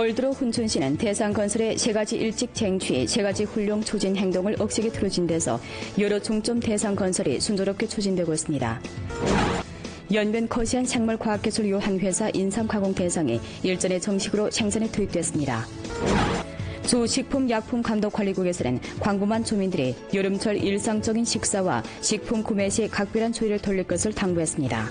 올 들어 훈춘시는 대상건설의 세 가지 일찍 쟁취, 세 가지 훌륭 추진 행동을 억세게 틀어진 데서 여러 중점 대상건설이 순조롭게 추진되고 있습니다. 연변 거시안 생물과학기술 유한회사 인삼가공 대상이 일전에 정식으로 생산에 투입됐습니다. 주 식품약품감독관리국에서는 광범한 주민들이 여름철 일상적인 식사와 식품 구매 시 각별한 주의를 돌릴 것을 당부했습니다.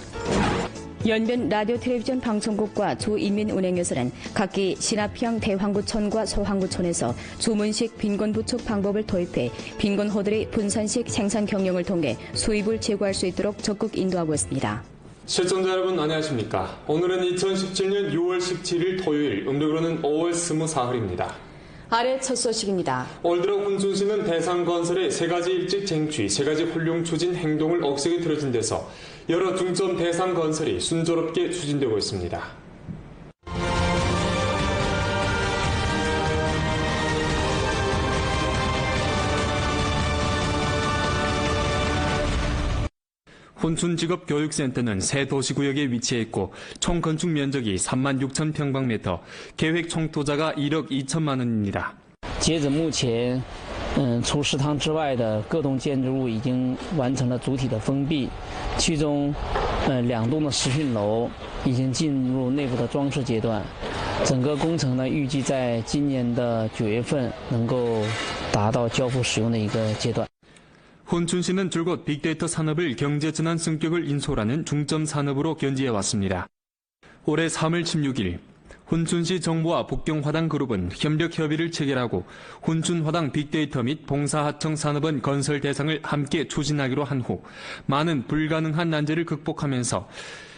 연변 라디오 텔레비전 방송국과 주인민은행에서는 각기 신합형 대황구촌과 소황구촌에서 주문식 빈곤 부축 방법을 도입해 빈곤호들의 분산식 생산 경영을 통해 수입을 제고할 수 있도록 적극 인도하고 있습니다. 시청자 여러분 안녕하십니까. 오늘은 2017년 6월 17일 토요일, 음력으로는 5월 24일입니다. 아래 첫 소식입니다. 올 들어 훈춘시는 대상건설의 세 가지 일찍 쟁취, 세 가지 훌륭 추진 행동을 억세게 틀어진 데서 여러 중점 대상건설이 순조롭게 추진되고 있습니다. 훈춘직업교육센터는 새 도시구역에 위치해 있고 총 건축面积 36,000평방미터, 계획 총 투자가 1억 2천만 원입니다. 截止目前，除食堂之外的各栋建筑物已经完成了主体的封闭，其中2栋的实训楼已经进入内部的装饰阶段，整个工程呢预计在今年的9月份能够达到交付使用的一个阶段。 훈춘시는 줄곧 빅데이터 산업을 경제전환 성격을 인솔하는 중점 산업으로 견지해왔습니다. 올해 3월 16일 훈춘시 정부와 북경화당그룹은 협력 협의를 체결하고 훈춘화당 빅데이터 및 봉사하청 산업은 건설 대상을 함께 추진하기로 한 후 많은 불가능한 난제를 극복하면서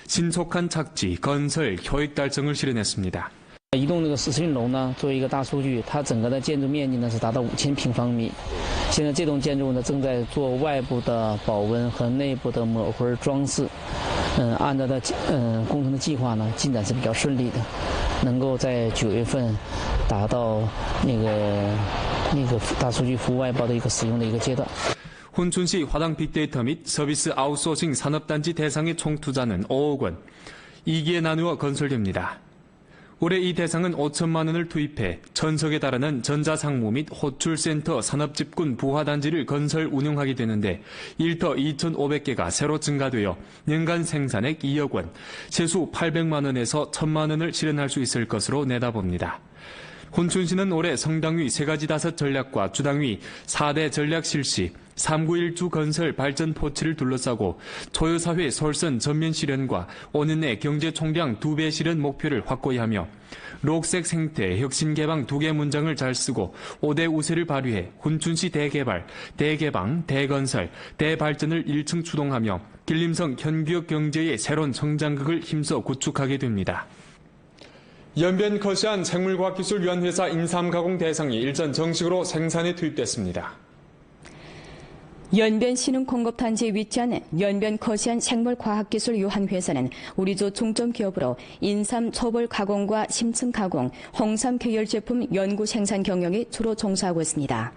신속한 착지, 건설, 효익 달성을 실현했습니다. 一栋这个实训楼呢，作为一个大数据，它整个的建筑面积呢是达到5000平方米。现在这栋建筑呢正在做外部的保温和内部的抹灰装饰。按照的工程的计划呢，进展是比较顺利的，能够在9月份达到那个大数据服务外包的一个使用的一个阶段。 훈춘시 화당 빅데이터 및 서비스 아웃소싱 산업단지 대상의 총 투자는 5억 원, 2기에 나누어 건설됩니다. 올해 이 대상은 5천만 원을 투입해 1000석에 달하는 전자상무 및 호출센터 산업집군 부화단지를 건설 운영하게 되는데 일터 2,500개가 새로 증가되어 연간 생산액 2억 원, 세수 800만 원에서 1000만 원을 실현할 수 있을 것으로 내다봅니다. 훈춘시는 올해 성당위 세 가지 다섯 전략과 주당위 4대 전략 실시, 391주 건설 발전 포치를 둘러싸고 초유사회 솔선 전면 실현과 5년 내 경제 총량 2배 실현 목표를 확고히 하며 녹색 생태, 혁신 개방 2개 문장을 잘 쓰고 5대 우세를 발휘해 훈춘시 대개발, 대개방, 대건설, 대발전을 1층 추동하며 길림성 현기업 경제의 새로운 성장극을 힘써 구축하게 됩니다. 연변 거시안 생물과학기술유한회사 인삼가공 대상이 일전 정식으로 생산에 투입됐습니다. 연변 신흥공급단지에 위치한 연변 거시안 생물과학기술유한회사는 우리조 중점기업으로 인삼 초벌 가공과 심층 가공, 홍삼 계열 제품 연구 생산 경영에 주로 종사하고 있습니다.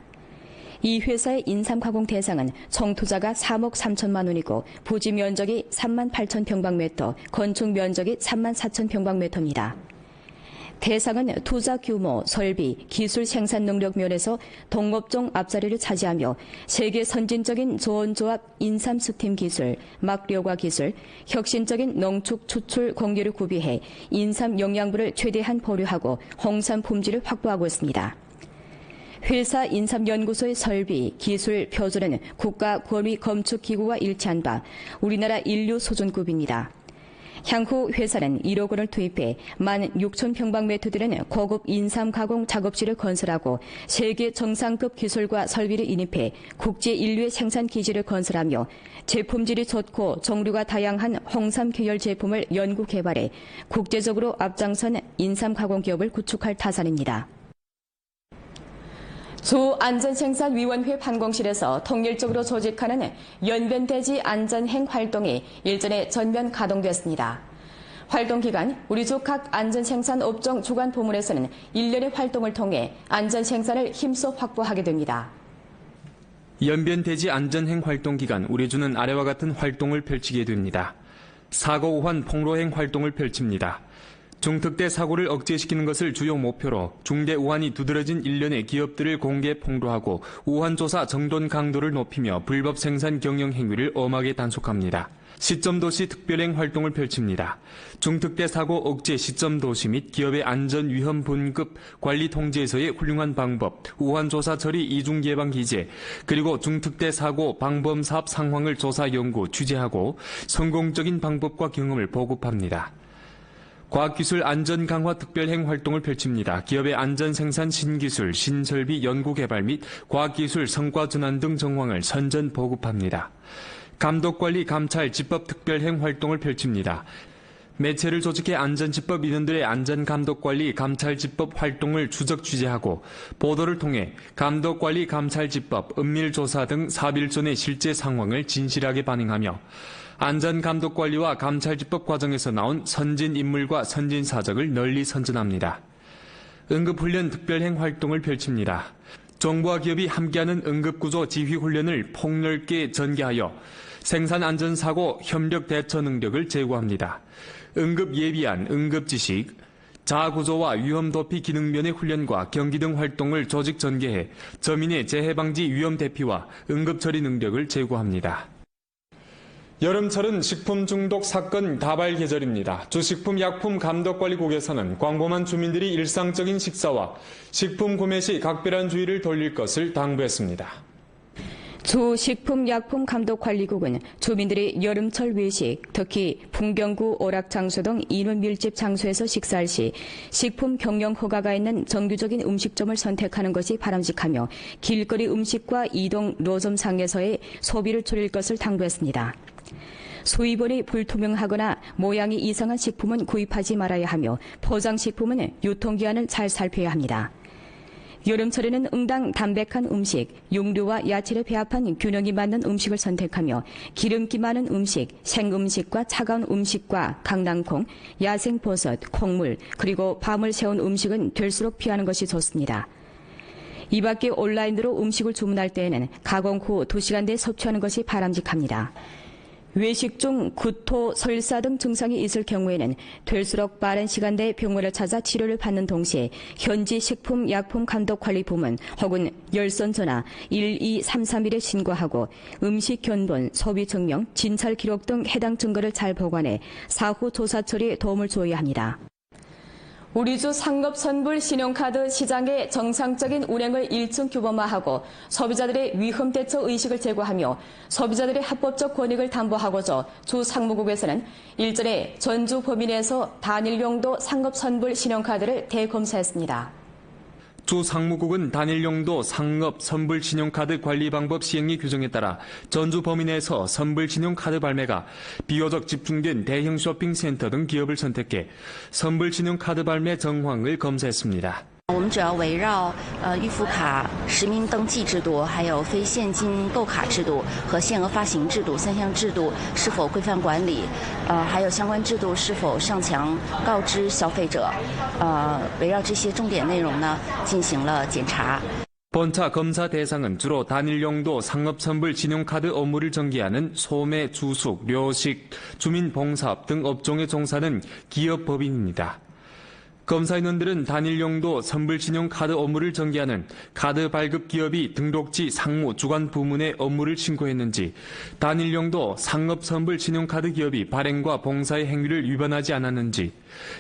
이 회사의 인삼 가공 대상은 총 투자가 3억 3천만 원이고 부지 면적이 3만 8천 평방미터, 건축 면적이 3만 4천 평방미터입니다. 대상은 투자 규모, 설비, 기술 생산 능력 면에서 동업종 앞자리를 차지하며 세계 선진적인 조원조합 인삼 스팀 기술, 막료과 기술, 혁신적인 농축 추출 공개를 구비해 인삼 영양분을 최대한 보류하고 홍삼 품질을 확보하고 있습니다. 회사 인삼연구소의 설비, 기술, 표준은 국가 권위 검축기구와 일치한 바 우리나라 인류 수준급입니다. 향후 회사는 1억 원을 투입해 16,000평방미터 되는 고급 인삼 가공 작업실을 건설하고 세계 정상급 기술과 설비를 인입해 국제 인류의 생산 기지를 건설하며 제품질이 좋고 종류가 다양한 홍삼 계열 제품을 연구 개발해 국제적으로 앞장선 인삼 가공 기업을 구축할 타산입니다. 주안전생산위원회 판공실에서 통일적으로 조직하는 연변대지 안전행 활동이 일전에 전면 가동됐습니다. 활동 기간 우리주 각 안전생산업종 주관 부문에서는 1년의 활동을 통해 안전생산을 힘써 확보하게 됩니다. 연변대지 안전행 활동 기간 우리주는 아래와 같은 활동을 펼치게 됩니다. 사고 우환 폭로행 활동을 펼칩니다. 중특대 사고를 억제시키는 것을 주요 목표로 중대 우한이 두드러진 일련의 기업들을 공개 폭로하고 우한 조사 정돈 강도를 높이며 불법 생산 경영 행위를 엄하게 단속합니다. 시점도시 특별행 활동을 펼칩니다. 중특대 사고 억제 시점도시 및 기업의 안전 위험 분급 관리 통제에서의 훌륭한 방법, 우한 조사 처리 이중 예방 기제, 그리고 중특대 사고 방범 사업 상황을 조사 연구 취재하고 성공적인 방법과 경험을 보급합니다. 과학기술 안전 강화 특별행 활동을 펼칩니다. 기업의 안전 생산 신기술, 신설비 연구 개발 및 과학기술 성과 전환 등 정황을 선전 보급합니다. 감독관리 감찰 집법 특별행 활동을 펼칩니다. 매체를 조직해 안전집법 인원들의 안전감독관리 감찰집법 활동을 추적 취재하고 보도를 통해 감독관리 감찰집법, 은밀조사 등 사업일전의 실제 상황을 진실하게 반영하며 안전감독관리와 감찰집법 과정에서 나온 선진인물과 선진사적을 널리 선전합니다. 응급훈련 특별행 활동을 펼칩니다. 정부와 기업이 함께하는 응급구조 지휘훈련을 폭넓게 전개하여 생산안전사고 협력 대처 능력을 제고합니다. 응급예비안, 응급지식, 자아구조와 위험도피 기능면의 훈련과 경기 등 활동을 조직 전개해 저민의 재해방지 위험 대피와 응급처리 능력을 제고합니다. 여름철은 식품 중독 사건 다발 계절입니다. 주식품약품감독관리국에서는 광범한 주민들이 일상적인 식사와 식품 구매 시 각별한 주의를 돌릴 것을 당부했습니다. 주식품약품감독관리국은 주민들이 여름철 외식, 특히 풍경구 오락장소 등 인원 밀집 장소에서 식사할 시 식품 경영 허가가 있는 정규적인 음식점을 선택하는 것이 바람직하며 길거리 음식과 이동 노점상에서의 소비를 줄일 것을 당부했습니다. 수입원이 불투명하거나 모양이 이상한 식품은 구입하지 말아야 하며 포장식품은 유통기한을 잘 살펴야 합니다. 여름철에는 응당 담백한 음식, 육류와 야채를 배합한 균형이 맞는 음식을 선택하며 기름기 많은 음식, 생음식과 차가운 음식과 강낭콩, 야생버섯, 콩물, 그리고 밤을 새운 음식은 될수록 피하는 것이 좋습니다. 이 밖에 온라인으로 음식을 주문할 때에는 가공 후 2시간 내에 섭취하는 것이 바람직합니다. 외식 중 구토, 설사 등 증상이 있을 경우에는 될수록 빠른 시간 내에 병원을 찾아 치료를 받는 동시에 현지 식품약품감독관리부문 혹은 열선 전화 12331에 신고하고 음식 견본, 소비 증명, 진찰 기록 등 해당 증거를 잘 보관해 사후 조사 처리에 도움을 주어야 합니다. 우리주 상업선불 신용카드 시장의 정상적인 운행을 1층 규범화하고 소비자들의 위험 대처 의식을 제고하며 소비자들의 합법적 권익을 담보하고자 주 상무국에서는 일전에 전주 범인에서 단일용도 상업선불 신용카드를 대검사했습니다. 주 상무국은 단일용도 상업 선불 신용카드 관리 방법 시행리 규정에 따라 전주 범인에서 선불 신용카드 발매가 비교적 집중된 대형 쇼핑센터 등 기업을 선택해 선불 신용카드 발매 정황을 검사했습니다. 我们主要围绕预付卡实名登记制度，还有非现金购卡制度和限额发行制度3项制度是否规范管理，还有相关制度是否上墙告知消费者，围绕这些重点内容呢进行了检查。 본차 검사 대상은 주로 단일용도 상업선불 신용카드 업무를 전개하는 소매, 주숙, 료식, 주민봉사업 등 업종에 종사하는 기업 법인입니다. 검사인원들은 단일용도 선불신용카드 업무를 전개하는 카드 발급 기업이 등록지 상무 주관 부문에 업무를 신고했는지, 단일용도 상업선불신용카드 기업이 발행과 봉사의 행위를 위반하지 않았는지,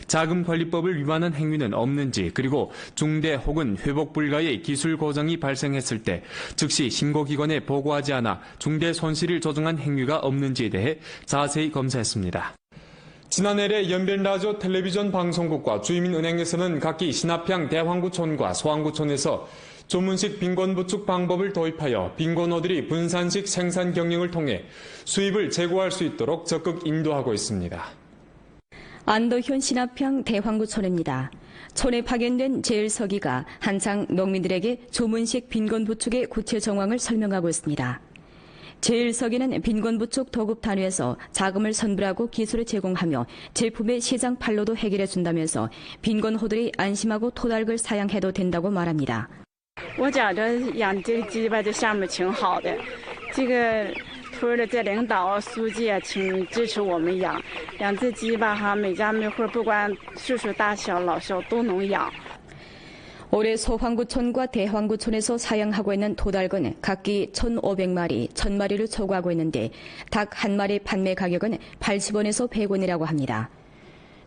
자금관리법을 위반한 행위는 없는지, 그리고 중대 혹은 회복 불가의 기술 고장이 발생했을 때 즉시 신고기관에 보고하지 않아 중대 손실을 조정한 행위가 없는지에 대해 자세히 검사했습니다. 지난해에 연변라디오 텔레비전 방송국과 주민은행에서는 각기 신합향 대황구촌과 소황구촌에서 조문식 빈곤 부축 방법을 도입하여 빈곤호들이 분산식 생산 경영을 통해 수입을 제고할 수 있도록 적극 인도하고 있습니다. 안도현 신합향 대황구촌입니다. 촌에 파견된 제일서기가 한창 농민들에게 조문식 빈곤 부축의 구체 정황을 설명하고 있습니다. 제일서기는 빈곤부축 도급 단위에서 자금을 선불하고 기술을 제공하며 제품의 시장 판로도 해결해 준다면서 빈곤호들이 안심하고 토달글 사양해도 된다고 말합니다. 我觉着养这个鸡吧，这项目挺好的，这个村的这领导、书记啊，请支持我们养只鸡吧哈，每家每户不管岁数大小老少都能养。 올해 소황구촌과 대황구촌에서 사양하고 있는 도달건 각기 1,500마리, 1,000마리를 초과하고 있는데 닭 한 마리 판매 가격은 80원에서 100원이라고 합니다.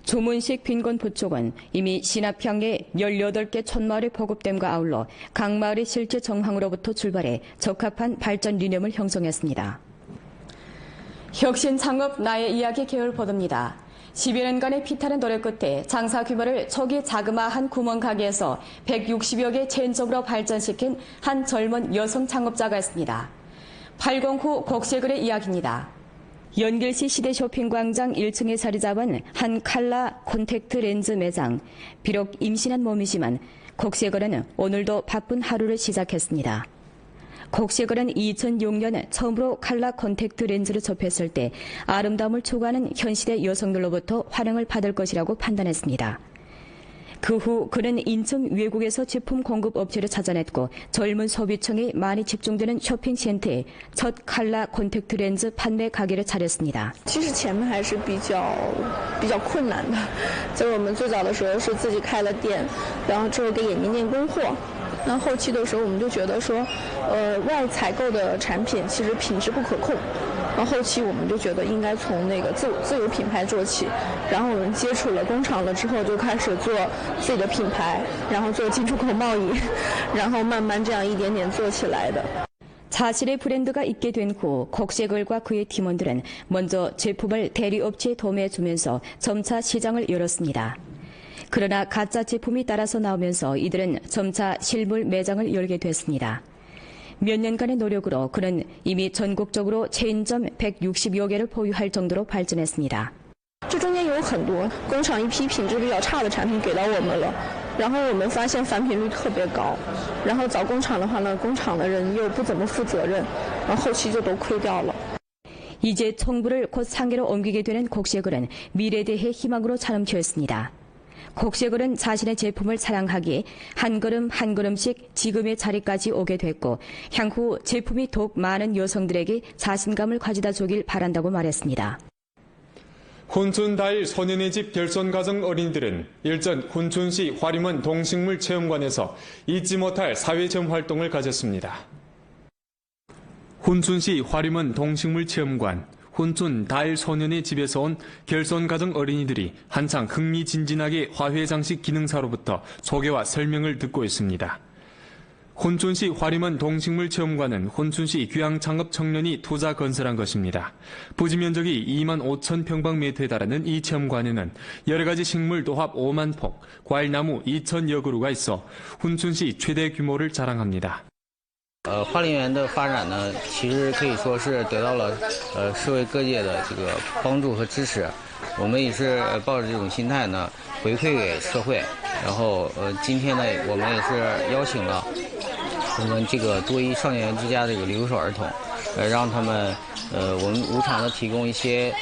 조문식 빈곤부 쪽은 이미 신합향에 18개 촌마을의 보급됨과 아울러 각 마을의 실제 정황으로부터 출발해 적합한 발전 리념을 형성했습니다. 혁신 창업 나의 이야기 계열 보도입니다. 10여 년간의 피타는 노력 끝에 장사 규모를 초기 자그마한 구멍 가게에서 160여 개 체인점으로 발전시킨 한 젊은 여성 창업자가 있습니다. 809 곡세글의 이야기입니다. 연길시 시대쇼핑광장 1층에 자리 잡은 한 칼라 콘택트 렌즈 매장. 비록 임신한 몸이지만 곡세글은 오늘도 바쁜 하루를 시작했습니다. 곡세글은 2006년 처음으로 칼라 콘택트 렌즈를 접했을 때 아름다움을 추구하는 현시대 여성들로부터 환영을 받을 것이라고 판단했습니다. 그 후 그는 인천 외국에서 제품 공급 업체를 찾아냈고 젊은 소비층이 많이 집중되는 쇼핑센터에 첫 칼라 콘택트 렌즈 판매 가게를 차렸습니다. 其实前面还是比较困难的，就是我们最早的时候是自己开了店，然后之后给眼镜店供货。 那后期的时候，我们就觉得说，外采购的产品其实品质不可控。然后后期我们就觉得应该从那个自有品牌做起，然后我们接触了工厂了之后，就开始做自己的品牌，然后做进出口贸易，然后慢慢这样一点点做起来的。 자신의 브랜드가 있게 된 후 곡세글과 그의 팀원들은 먼저 제품을 대리업체에 도매해주면서 점차 시장을 열었습니다. 그러나 가짜 제품이 따라서 나오면서 이들은 점차 실물 매장을 열게 됐습니다. 몇 년간의 노력으로 그는 이미 전국적으로 체인점 160여 개를 보유할 정도로 발전했습니다. 这中间有很多工厂一批品质比较差的产品给到我们了，然后我们发现返品率特别高，然后找工厂的话呢，工厂的人又不怎么负责任，然后后期就都亏掉了。 이제 총부를 곧 상계로 옮기게 되는 곡세글은 미래에 대해 희망으로 차num켜있습니다. 곡세글은 자신의 제품을 사랑하기에 한 걸음 한 걸음씩 지금의 자리까지 오게 됐고 향후 제품이 더욱 많은 여성들에게 자신감을 가져다 주길 바란다고 말했습니다. 혼춘다일 소년의 집 결손가정 어린이들은 일전 혼춘시 화림원 동식물체험관에서 잊지 못할 사회체험 활동을 가졌습니다. 혼춘시 화림원 동식물체험관. 혼춘 다일 소년의 집에서 온 결손가정 어린이들이 한창 흥미진진하게 화훼장식 기능사로부터 소개와 설명을 듣고 있습니다. 혼춘시 화림원 동식물체험관은 혼춘시 귀향창업 청년이 투자 건설한 것입니다. 부지 면적이 2만 5천 평방미터에 달하는 이 체험관에는 여러 가지 식물 도합 5만 폭, 과일나무 2천여 그루가 있어 혼춘시 최대 규모를 자랑합니다. 花林园的发展呢，其实可以说是得到了社会各界的这个帮助和支持。我们也是抱着这种心态呢，回馈给社会。然后今天呢，我们也是邀请了我们这个多依少年园之家这个留守儿童，让他们我们无偿的提供一些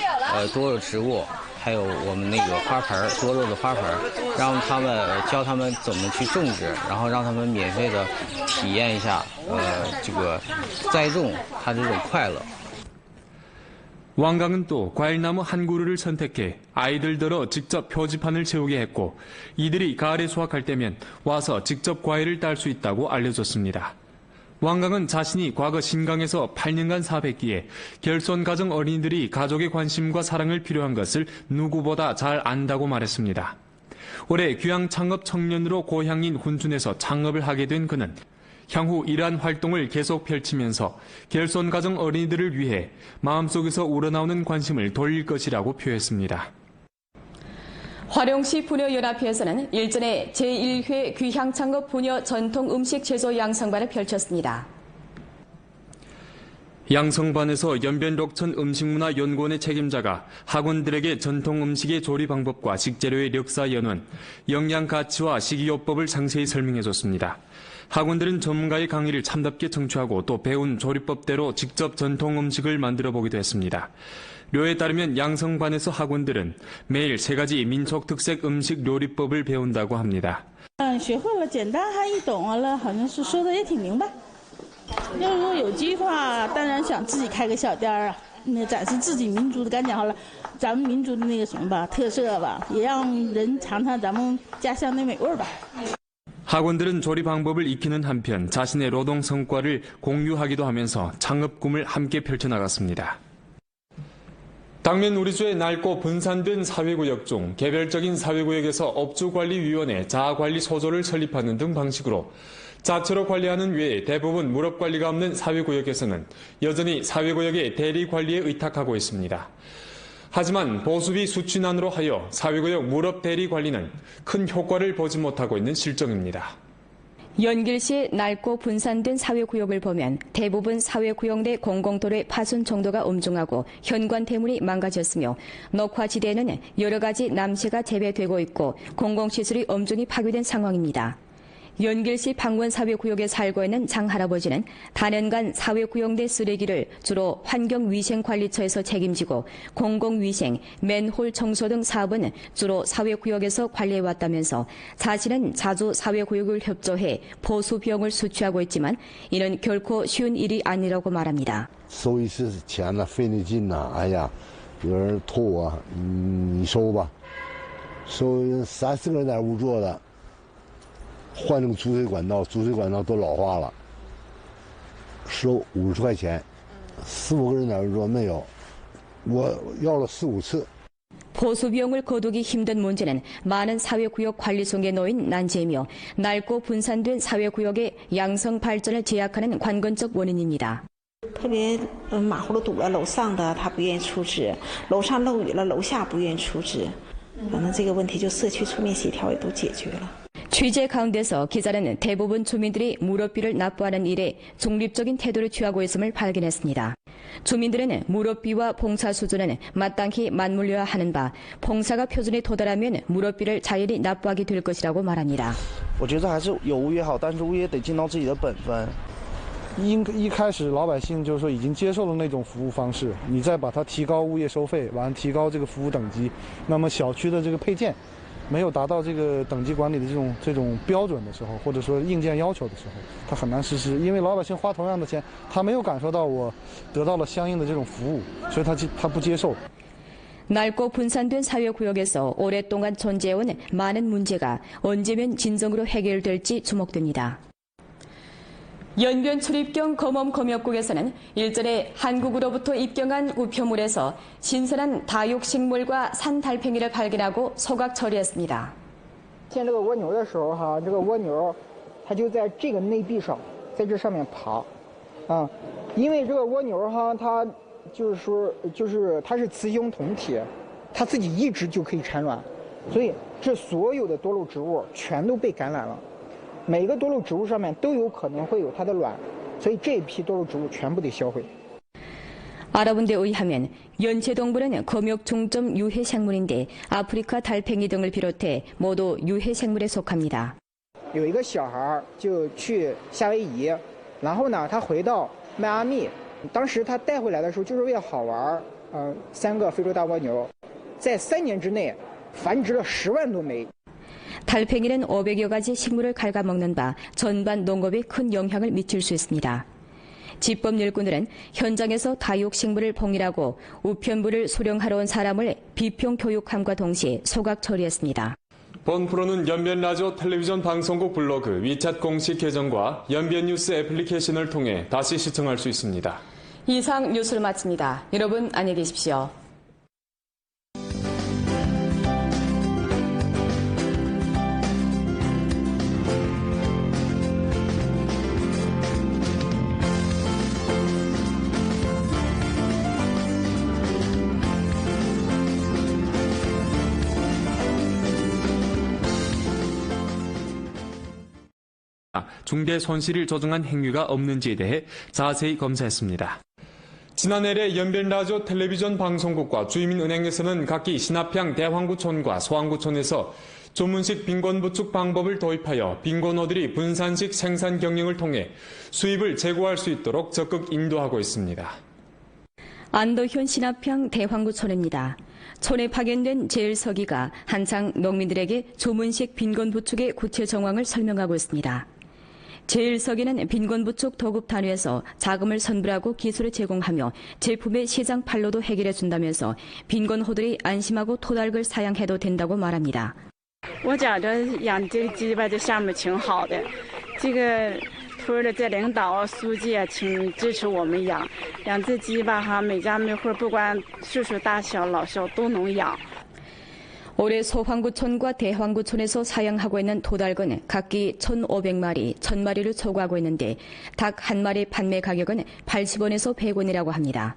多肉植物。 还有我们那个花盆多肉的花盆，让他们教他们怎么去种植，然后让他们免费的体验一下这个栽种它这种快乐。 왕강은 또 과일나무 한 그루를 선택해 아이들더러 직접 표지판을 채우게 했고 이들이 가을에 수확할 때면 와서 직접 과일을 딸 수 있다고 알려줬습니다. 왕강은 자신이 과거 신강에서 8년간 사업했기에 결손 가정 어린이들이 가족의 관심과 사랑을 필요한 것을 누구보다 잘 안다고 말했습니다. 올해 귀향 창업 청년으로 고향인 혼춘에서 창업을 하게 된 그는 향후 이러한 활동을 계속 펼치면서 결손 가정 어린이들을 위해 마음속에서 우러나오는 관심을 돌릴 것이라고 표했습니다. 화룡시 부녀연합회에서는 일전에 제1회 귀향창업 부녀 전통 음식 제조 양성반을 펼쳤습니다. 양성반에서 연변록천 음식문화연구원의 책임자가 학원들에게 전통 음식의 조리 방법과 식재료의 역사 연원, 영양 가치와 식이요법을 상세히 설명해줬습니다. 학원들은 전문가의 강의를 참답게 청취하고 또 배운 조리법대로 직접 전통 음식을 만들어 보기도 했습니다. 료에 따르면 양성반에서 학원들은 매일 3가지 민족 특색 음식 요리법을 배운다고 합니다. 学会了简单还易懂了，好像是说的也挺明白。要如果有机会啊，当然想自己开个小店啊，那展示自己民族的，刚讲好了，咱们民族的那个什么吧，特色吧，也让人尝尝咱们家乡的美味吧。 학원들은 조리 방법을 익히는 한편 자신의 노동 성과를 공유하기도 하면서 창업 꿈을 함께 펼쳐나갔습니다. 당면 우리주의 낡고 분산된 사회구역 중 개별적인 사회구역에서 업주관리위원회 자아관리소조를 설립하는 등 방식으로 자체로 관리하는 외에 대부분 무릎관리가 없는 사회구역에서는 여전히 사회구역의 대리관리에 의탁하고 있습니다. 하지만 보수비 수취난으로 하여 사회구역 무릎 대리관리는 큰 효과를 보지 못하고 있는 실정입니다. 연길시의 낡고 분산된 사회구역을 보면 대부분 사회구역 내 공공도로의 파손 정도가 엄중하고 현관 대물이 망가졌으며 녹화지대에는 여러 가지 남시가 재배되고 있고 공공시설이 엄중히 파괴된 상황입니다. 연길시 방원 사회구역에 살고 있는 장 할아버지는 단연간 사회구역 내 쓰레기를 주로 환경위생관리처에서 책임지고 공공위생, 맨홀 청소 등 사업은 주로 사회구역에서 관리해왔다면서 자신은 자주 사회구역을 협조해 보수 비용을 수취하고 있지만 이는 결코 쉬운 일이 아니라고 말합니다. 收一次钱呢，费那劲呐，哎呀，有人托我，你收吧，收3、4个人在屋做的。 换那个主水管道都老化了，收50块钱，4、5个人在这做没有，我要了4、5次。 보수 비용을 거두기 힘든 문제는 많은 사회구역 관리 속에 놓인 난제이며 낡고 분산된 사회구역의 양성 발전을 제약하는 관건적 원인입니다. 特别马虎的堵了楼上的，他不愿意出纸；楼上漏雨了，楼下不愿意出纸。反正这个问题就社区出面协调也都解决了。 취재 가운데서 기자는 대부분 주민들이 무릎비를 납부하는 일에 중립적인 태도를 취하고 있음을 발견했습니다. 주민들은 무릎비와 봉사 수준은 마땅히 맞물려야 하는 바 봉사가 표준에 도달하면 무릎비를 자연히 납부하게 될 것이라고 말합니다. 我觉得还是有物业好，但是物业得尽到自己的本分。一开始老百姓就是说已经接受了那种服务方式，你再把它提高物业收费，完提高这个服务等级，那么小区的这个配件。 没有达到这个等级管理的这种标准的时候，或者说硬件要求的时候，他很难实施，因为老百姓花同样的钱，他没有感受到我得到了相应的这种服务，所以他不接受。 낡고 분산된 사회구역에서 오랫동안 존재해온 많은 문제가 언제면 진정으로 해결될지 주목됩니다. 연변 출입경 검엄 검역국에서는 일전에 한국으로부터 입경한 우표물에서 신선한 다육식물과 산달팽이를 발견하고 소각 처리했습니다. 见这个蜗牛的时候哈，这个蜗牛它就在这个内壁上，在这上面爬，因为这个蜗牛哈，它它是雌雄同体，它自己一直就可以产卵，所以这所有的多肉植物全都被感染了。 每个多肉植物上面都有可能会有它的卵，所以这一批多肉植物全部得销毁。 알아본 데 의하면 연체동물은 검역 중점 유해 생물인데 아프리카 달팽이 등을 비롯해 모두 유해生물에 속합니다. 有一个小孩就去夏威夷，然后呢，他回到迈阿密，当时他带回来的时候就是为了好玩，3个非洲大蜗牛，在3年之内繁殖了10万多枚。 달팽이는 500여 가지 식물을 갉아먹는 바 전반 농업에 큰 영향을 미칠 수 있습니다. 집법 일꾼들은 현장에서 다육식물을 봉일하고 우편물을 수령하러 온 사람을 비평 교육함과 동시에 소각 처리했습니다. 본 프로는 연변라디오 텔레비전 방송국 블로그 위챗 공식 계정과 연변뉴스 애플리케이션을 통해 다시 시청할 수 있습니다. 이상 뉴스를 마칩니다. 여러분 안녕히 계십시오. 중대 손실을 조정한 행위가 없는지에 대해 자세히 검사했습니다. 지난해에 연변라디오 텔레비전 방송국과 주민은행에서는 각기 신합향 대황구촌과 소황구촌에서 조문식 빈곤부축 방법을 도입하여 빈곤어들이 분산식 생산 경영을 통해 수입을 제고할 수 있도록 적극 인도하고 있습니다. 안도현 신합향 대황구촌입니다. 촌에 파견된 제일서기가 한창 농민들에게 조문식 빈곤부축의 구체 정황을 설명하고 있습니다. 제1석에는 빈곤부 쪽 도급 단위에서 자금을 선불하고 기술을 제공하며 제품의 시장 판로도 해결해준다면서 빈곤호들이 안심하고 토달걸 사양해도 된다고 말합니다. 我觉着养这个鸡吧，这项目挺好的，这个村的这领导、书记啊，挺支持我们养这鸡吧哈，每家每户不管岁数大小、老少都能养。 올해 소황구촌과 대황구촌에서 사양하고 있는 도달건 각기 1,500마리, 1,000마리를 초과하고 있는데 닭 한 마리 판매 가격은 80원에서 100원이라고 합니다.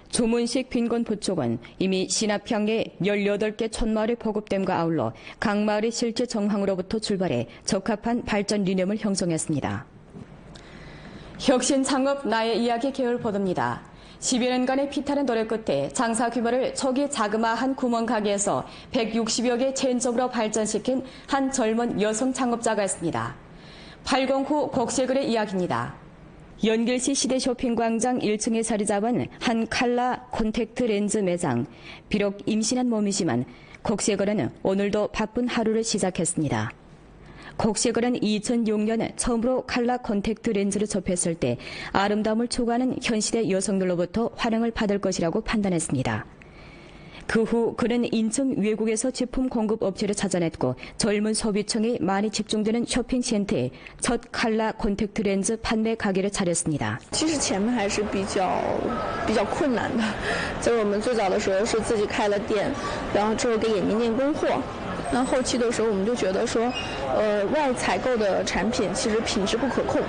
조문식 빈곤부 쪽은 이미 신합향에 18개 촌마을의 보급됨과 아울러 각 마을의 실제 정황으로부터 출발해 적합한 발전 리념을 형성했습니다. 혁신 창업 나의 이야기 계열 보도입니다. 10여 년간의 피타는 노력 끝에 장사 규모를 초기 자그마한 구멍 가게에서 160여 개 체인점으로 발전시킨 한 젊은 여성 창업자가 있습니다. 80 후 곡식을의 이야기입니다. 연길시 시대쇼핑광장 1층에 자리 잡은 한 칼라 콘택트 렌즈 매장. 비록 임신한 몸이지만 곡식을은 오늘도 바쁜 하루를 시작했습니다. 곡식을은 2006년 처음으로 칼라 콘택트 렌즈를 접했을 때 아름다움을 추구하는 현시대 여성들로부터 환영을 받을 것이라고 판단했습니다. 그 후 그는 인천 외국에서 제품 공급 업체를 찾아냈고 젊은 소비층이 많이 집중되는 쇼핑센터에 첫 칼라 콘택트 렌즈 판매 가게를 차렸습니다. 其实前面还是比较困难的，就是我们最早的时候是自己开了店，然后之后给眼镜店供货。 那后期的时候，我们就觉得说，外采购的产品其实品质不可控。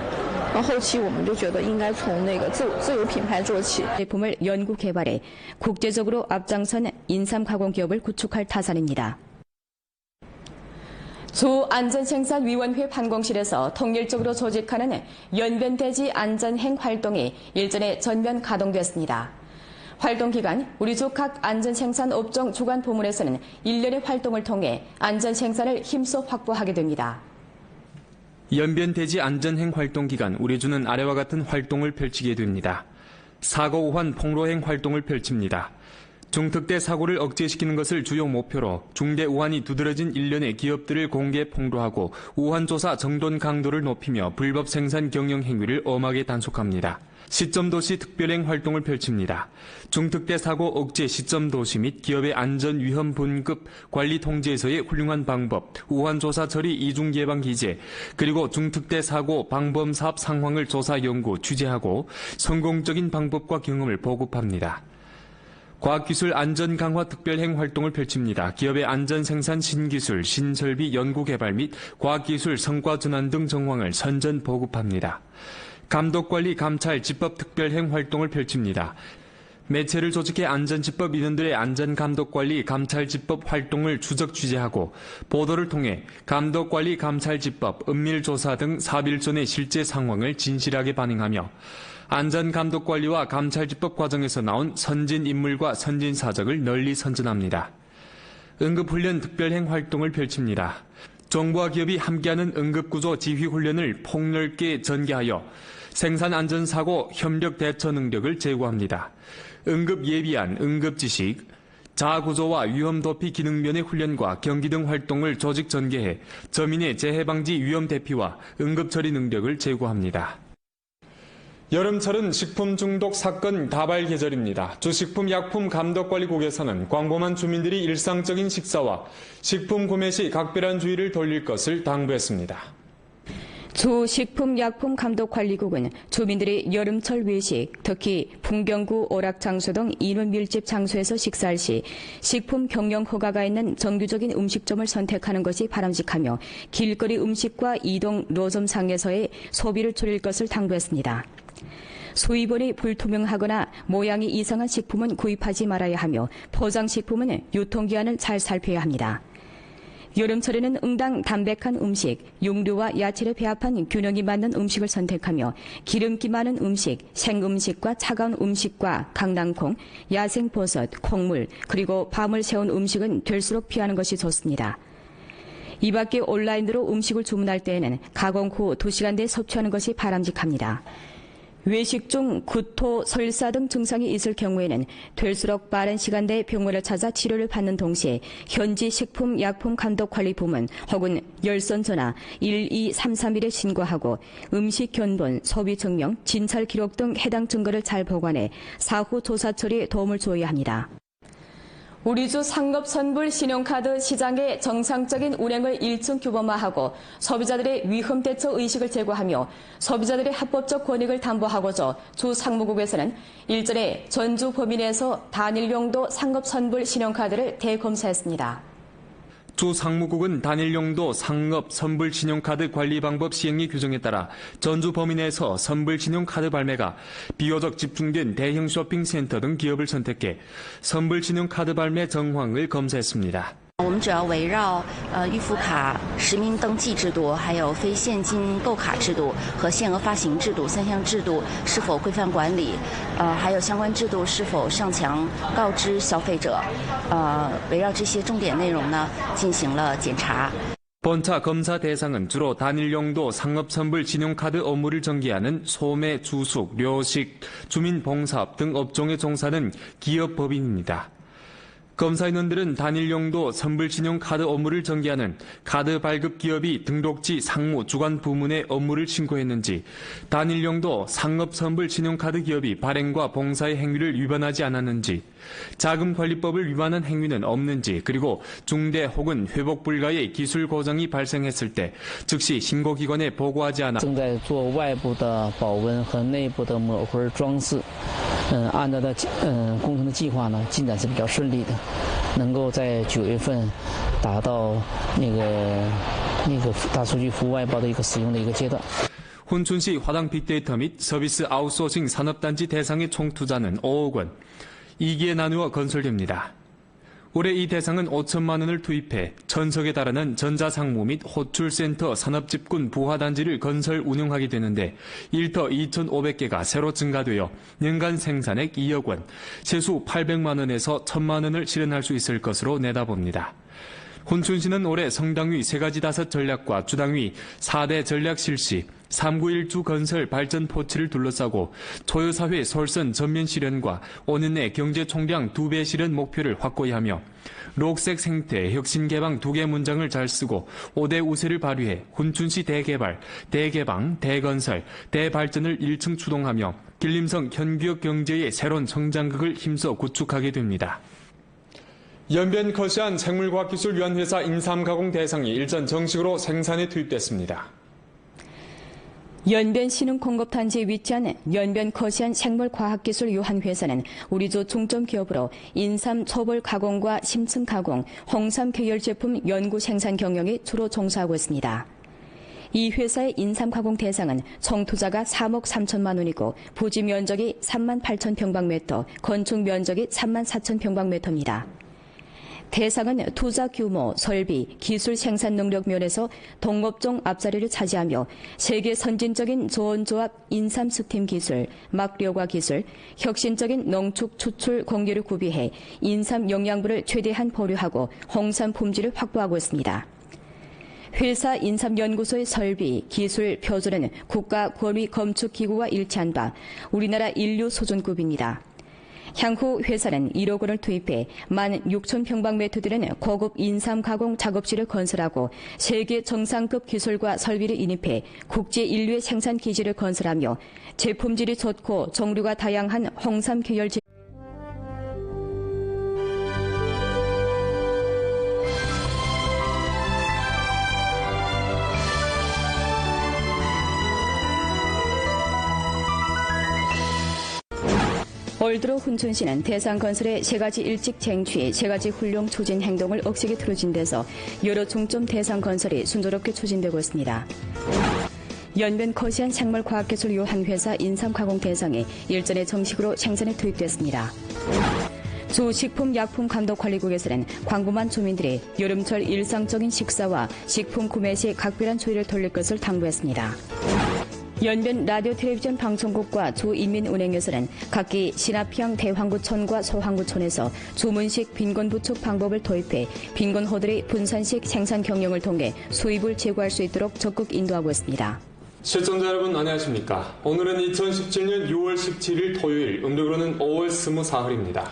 然后后期我们就觉得应该从那个自有品牌做起。 제품을 연구 개발해 국제적으로 앞장선 인삼 가공 기업을 구축할 타산입니다. 주 안전생산위원회 판공실에서 통일적으로 조직하는 연변대지 안전행 활동이 일전에 전면 가동됐습니다. 활동 기간 우리 주 각 안전생산 업종 주관 부문에서는 1년의 활동을 통해 안전생산을 힘써 확보하게 됩니다. 연변대지 안전행 활동 기간 우리 주는 아래와 같은 활동을 펼치게 됩니다. 사고 우환 폭로행 활동을 펼칩니다. 중특대 사고를 억제시키는 것을 주요 목표로 중대 우환이 두드러진 일련의 기업들을 공개 폭로하고 우환 조사 정돈 강도를 높이며 불법 생산 경영 행위를 엄하게 단속합니다. 시점도시 특별행 활동을 펼칩니다. 중특대 사고 억제 시점도시 및 기업의 안전 위험 분급 관리 통제에서의 훌륭한 방법, 우환 조사 처리 이중 예방 기제, 그리고 중특대 사고 방범 사업 상황을 조사 연구 취재하고 성공적인 방법과 경험을 보급합니다. 과학기술 안전 강화 특별행 활동을 펼칩니다. 기업의 안전 생산 신기술, 신설비 연구 개발 및 과학기술 성과 전환 등 정황을 선전 보급합니다. 감독관리 감찰 집법 특별행 활동을 펼칩니다. 매체를 조직해 안전집법 인원들의 안전감독관리 감찰집법 활동을 추적 취재하고 보도를 통해 감독관리 감찰집법, 은밀조사 등 사업일전의 실제 상황을 진실하게 반영하며 안전감독관리와 감찰집법 과정에서 나온 선진인물과 선진사적을 널리 선전합니다. 응급훈련 특별행 활동을 펼칩니다. 정부와 기업이 함께하는 응급구조 지휘훈련을 폭넓게 전개하여 생산안전사고 협력 대처 능력을 제고합니다. 응급 예비안, 응급 지식, 자구조와 위험 도피 기능면의 훈련과 경기 등 활동을 조직 전개해 저민의 재해 방지 위험 대피와 응급 처리 능력을 제고합니다. 여름철은 식품 중독 사건 다발 계절입니다. 주식품약품감독관리국에서는 광범한 주민들이 일상적인 식사와 식품 구매 시 각별한 주의를 돌릴 것을 당부했습니다. 주식품약품감독관리국은 주민들이 여름철 외식, 특히 풍경구, 오락장소 등 인원 밀집 장소에서 식사할 시 식품 경영 허가가 있는 정규적인 음식점을 선택하는 것이 바람직하며 길거리 음식과 이동 노점상에서의 소비를 줄일 것을 당부했습니다. 수입원이 불투명하거나 모양이 이상한 식품은 구입하지 말아야 하며 포장식품은 유통기한을 잘 살펴야 합니다. 여름철에는 응당 담백한 음식, 육류와 야채를 배합한 균형이 맞는 음식을 선택하며 기름기 많은 음식, 생음식과 차가운 음식과 강낭콩, 야생버섯, 콩물, 그리고 밤을 새운 음식은 될수록 피하는 것이 좋습니다. 이 밖에 온라인으로 음식을 주문할 때에는 가공 후 2시간 내에 섭취하는 것이 바람직합니다. 외식 중 구토, 설사 등 증상이 있을 경우에는 될수록 빠른 시간대에 병원을 찾아 치료를 받는 동시에 현지 식품약품감독관리부문 혹은 열선 전화 1233에 신고하고 음식 견본, 소비 증명, 진찰 기록 등 해당 증거를 잘 보관해 사후 조사 처리에 도움을 줘야 합니다. 우리주 상업선불 신용카드 시장의 정상적인 운행을 1층 규범화하고 소비자들의 위험 대처 의식을 제고하며 소비자들의 합법적 권익을 담보하고자 주 상무국에서는 일전에 전주 범인에서 단일 용도 상업선불 신용카드를 대검사했습니다. 주 상무국은 단일 용도 상업 선불 신용카드 관리 방법 시행의 규정에 따라 전주 범인에서 선불 신용카드 발매가 비교적 집중된 대형 쇼핑센터 등 기업을 선택해 선불 신용카드 발매 정황을 검사했습니다. 我们主要围绕预付卡实名登记制度，还有非现金购卡制度和限额发行制度三项制度是否规范管理，还有相关制度是否上墙告知消费者，围绕这些重点内容呢进行了检查。 본차 검사 대상은 주로 단일 용도 상업선불 신용카드 업무를 전개하는 소매, 주숙, 료식, 주민봉사업 등 업종에 종사하는 기업 법인입니다. 검사인원들은 단일 용도 선불 신용카드 업무를 전개하는 카드 발급 기업이 등록지 상무 주관 부문에 업무를 신고했는지, 단일 용도 상업 선불 신용카드 기업이 발행과 봉사의 행위를 위반하지 않았는지, 자금관리법을 위반한 행위는 없는지, 그리고 중대 혹은 회복 불가의 기술 고장이 발생했을 때 즉시 신고기관에 보고하지 않아 正在做外部的保温和内部的抹灰装饰，按照的工程的计划呢，进展是比较顺利的，能够在9月份达到那个大数据服务外包的一个使用的一个阶段。 훈춘시 화당 빅데이터 및 서비스 아웃소싱 산업단지 대상의 총 투자는 5억 원, 2기에 나누어 건설됩니다. 올해 이 대상은 5천만 원을 투입해 1000석에 달하는 전자상무 및 호출센터 산업집군 부화단지를 건설 운영하게 되는데 일터 2,500개가 새로 증가되어 연간 생산액 2억 원, 세수 800만 원에서 1000만 원을 실현할 수 있을 것으로 내다봅니다. 훈춘시는 올해 성당위 3가지 5 전략과 주당위 4대 전략 실시, 391주 건설 발전 포치를 둘러싸고 초유사회 솔선 전면 실현과 5년 내 경제 총량 2배 실현 목표를 확고히 하며 녹색 생태, 혁신 개방 2개 문장을 잘 쓰고 5대 우세를 발휘해 훈춘시 대개발, 대개방, 대건설, 대발전을 1층 추동하며 길림성 현기업 경제의 새로운 성장극을 힘써 구축하게 됩니다. 연변 커시안 생물과학기술 유한회사 인삼가공 대상이 일전 정식으로 생산에 투입됐습니다. 연변 신흥공급단지에 위치한 연변 커시안 생물과학기술 유한회사는 우리조 중점 기업으로 인삼 초벌 가공과 심층 가공, 홍삼 계열 제품 연구 생산 경영에 주로 종사하고 있습니다. 이 회사의 인삼 가공 대상은 총 투자가 3억 3천만 원이고 부지 면적이 3만 8천 평방미터, 건축 면적이 3만 4천 평방미터입니다. 대상은 투자 규모, 설비, 기술 생산 능력 면에서 동업종 앞자리를 차지하며 세계 선진적인 조원조합 인삼 스팀 기술, 막료과 기술, 혁신적인 농축 추출 공개를 구비해 인삼 영양분을 최대한 보류하고 홍삼 품질을 확보하고 있습니다. 회사 인삼연구소의 설비, 기술, 표준은 국가 권위 검축기구와 일치한 바 우리나라 인류 수준급입니다. 향후 회사는 1억 원을 투입해 16,000평방미터 되는 고급 인삼 가공 작업실을 건설하고 세계 정상급 기술과 설비를 인입해 국제 인류의 생산 기지를 건설하며 제품질이 좋고 종류가 다양한 홍삼 계열 올 들어 훈춘시는 대상건설의 3가지 일찍 쟁취, 3가지 훌륭 추진 행동을 억세게 틀어진 데서 여러 중점 대상건설이 순조롭게 추진되고 있습니다. 연변 커시안 생물과학기술 유한회사 인삼가공 대상이 일전에 정식으로 생산에 투입됐습니다. 주 식품약품감독관리국에서는 광범한 주민들이 여름철 일상적인 식사와 식품 구매 시 각별한 주의를 돌릴 것을 당부했습니다. 연변 라디오 텔레비전 방송국과 주인민은행에서는 각기 신합형 대황구촌과 소황구촌에서 주문식 빈곤 부축 방법을 도입해 빈곤호들의 분산식 생산 경영을 통해 수입을 제고할 수 있도록 적극 인도하고 있습니다. 시청자 여러분 안녕하십니까. 오늘은 2017년 6월 17일 토요일, 음력으로는 5월 24일입니다.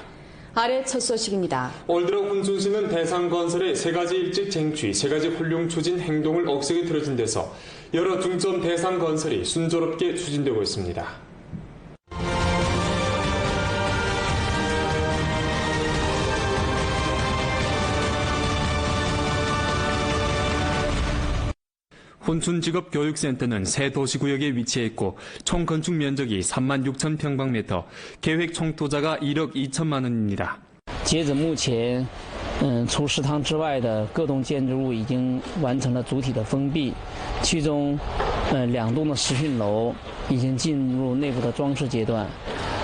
아래 첫 소식입니다. 올 들어 훈춘시는 대상건설의 3가지 일찍 쟁취, 3가지 훌륭 추진 행동을 억세게 틀어진 데서 여러 중점 대상건설이 순조롭게 추진되고 있습니다. 훈춘직업교육센터는 새 도시구역에 위치해 있고 총 건축面积 36,000평방미터, 계획 총 투자가 1억 2천만 원입니다. 截止目前，除食堂之外的各栋建筑物已经完成了主体的封闭，其中，2栋的实训楼已经进入内部的装饰阶段，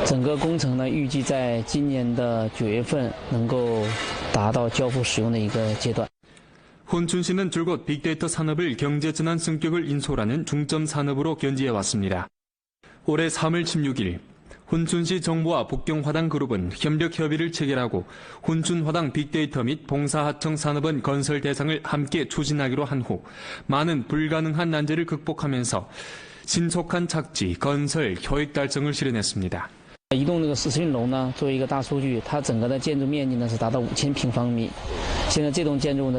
整个工程呢预计在今年的9月份能够达到交付使用的一个阶段。 훈춘시는 줄곧 빅데이터 산업을 경제전환 성격을 인솔하는 중점 산업으로 견지해왔습니다. 올해 3월 16일 훈춘시 정부와 북경화당그룹은 협력 협의를 체결하고 훈춘화당 빅데이터 및 봉사하청 산업은 건설 대상을 함께 추진하기로 한 후 많은 불가능한 난제를 극복하면서 신속한 착지, 건설, 효익 달성을 실현했습니다. 一栋那个实训楼呢，作为一个大数据，它整个的建筑面积呢是达到5000平方米。现在这栋建筑物呢。